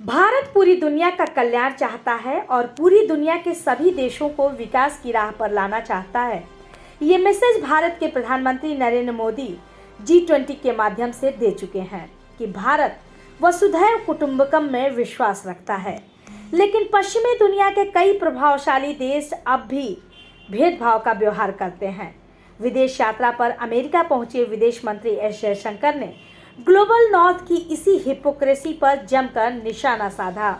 भारत पूरी दुनिया का कल्याण चाहता है और पूरी दुनिया के सभी देशों को विकास की राह पर लाना चाहता है। ये मैसेज भारत के प्रधानमंत्री नरेंद्र मोदी G20 के माध्यम से दे चुके हैं कि भारत वसुधैव कुटुंबकम में विश्वास रखता है। लेकिन पश्चिमी दुनिया के कई प्रभावशाली देश अब भी भेदभाव का व्यवहार करते हैं। विदेश यात्रा पर अमेरिका पहुंचे विदेश मंत्री एस जयशंकर ने ग्लोबल नॉर्थ की इसी हिपोक्रेसी पर जमकर निशाना साधा।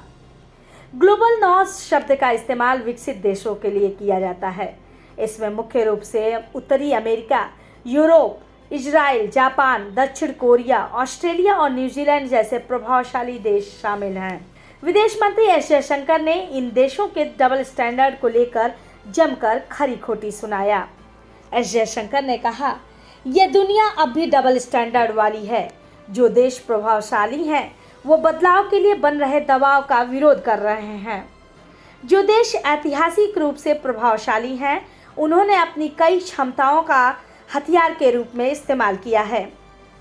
ग्लोबल नॉर्थ शब्द का इस्तेमाल विकसित देशों के लिए किया जाता है। इसमें मुख्य रूप से उत्तरी अमेरिका, यूरोप, इजराइल, जापान, दक्षिण कोरिया, ऑस्ट्रेलिया और न्यूजीलैंड जैसे प्रभावशाली देश शामिल हैं। विदेश मंत्री एस जयशंकर ने इन देशों के डबल स्टैंडर्ड को लेकर जमकर खरी खोटी सुनाया। एस जयशंकर ने कहा, यह दुनिया अब भी डबल स्टैंडर्ड वाली है। जो देश प्रभावशाली हैं वो बदलाव के लिए बन रहे दबाव का विरोध कर रहे हैं। जो देश ऐतिहासिक रूप से प्रभावशाली हैं उन्होंने अपनी कई क्षमताओं का हथियार के रूप में इस्तेमाल किया है।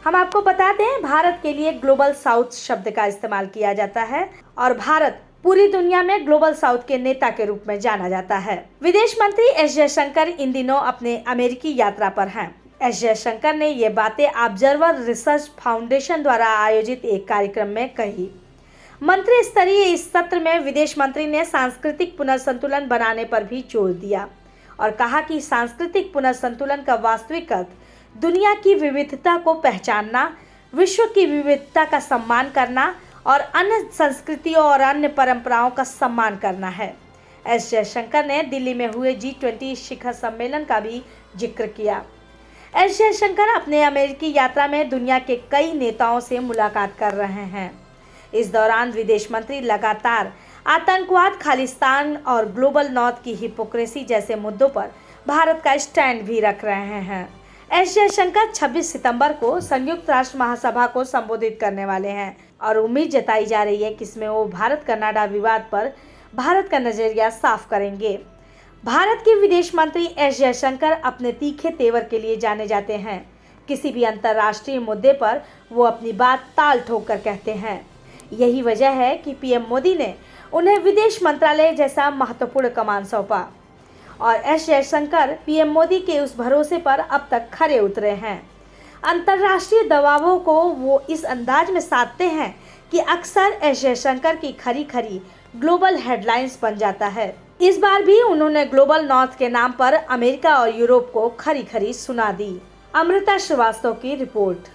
हम आपको बता दें, भारत के लिए ग्लोबल साउथ शब्द का इस्तेमाल किया जाता है और भारत पूरी दुनिया में ग्लोबल साउथ के नेता के रूप में जाना जाता है। विदेश मंत्री एस जयशंकर इन दिनों अपने अमेरिकी यात्रा पर हैं। एस जयशंकर ने ये बातें ऑब्जर्वर रिसर्च फाउंडेशन द्वारा आयोजित एक कार्यक्रम में कही। मंत्री स्तरीय इस सत्र में विदेश मंत्री ने सांस्कृतिक पुनर्संतुलन बनाने पर भी जोर दिया और कहा कि सांस्कृतिक पुनर्संतुलन का वास्तविक अर्थ दुनिया की विविधता को पहचानना, विश्व की विविधता का सम्मान करना और अन्य संस्कृतियों और अन्य परंपराओं का सम्मान करना है। एस जयशंकर ने दिल्ली में हुए G20 शिखर सम्मेलन का भी जिक्र किया। एस जयशंकर अपने अमेरिकी यात्रा में दुनिया के कई नेताओं से मुलाकात कर रहे हैं। इस दौरान विदेश मंत्री लगातार आतंकवाद, खालिस्तान और ग्लोबल नॉर्थ की हिपोक्रेसी जैसे मुद्दों पर भारत का स्टैंड भी रख रहे हैं। एस जयशंकर 26 सितंबर को संयुक्त राष्ट्र महासभा को संबोधित करने वाले हैं और उम्मीद जताई जा रही है कि इसमें वो भारत कनाडा विवाद पर भारत का नजरिया साफ करेंगे। भारत के विदेश मंत्री एस जयशंकर अपने तीखे तेवर के लिए जाने जाते हैं। किसी भी अंतर्राष्ट्रीय मुद्दे पर वो अपनी बात ताल ठोक कर कहते हैं। यही वजह है कि पीएम मोदी ने उन्हें विदेश मंत्रालय जैसा महत्वपूर्ण कमान सौंपा और एस जयशंकर पीएम मोदी के उस भरोसे पर अब तक खरे उतरे हैं। अंतर्राष्ट्रीय दबावों को वो इस अंदाज में साधते हैं कि अक्सर एस जयशंकर की खरी खरी ग्लोबल हेडलाइंस बन जाता है। इस बार भी उन्होंने ग्लोबल नॉर्थ के नाम पर अमेरिका और यूरोप को खरी खरी सुना दी। अमृता श्रीवास्तव की रिपोर्ट।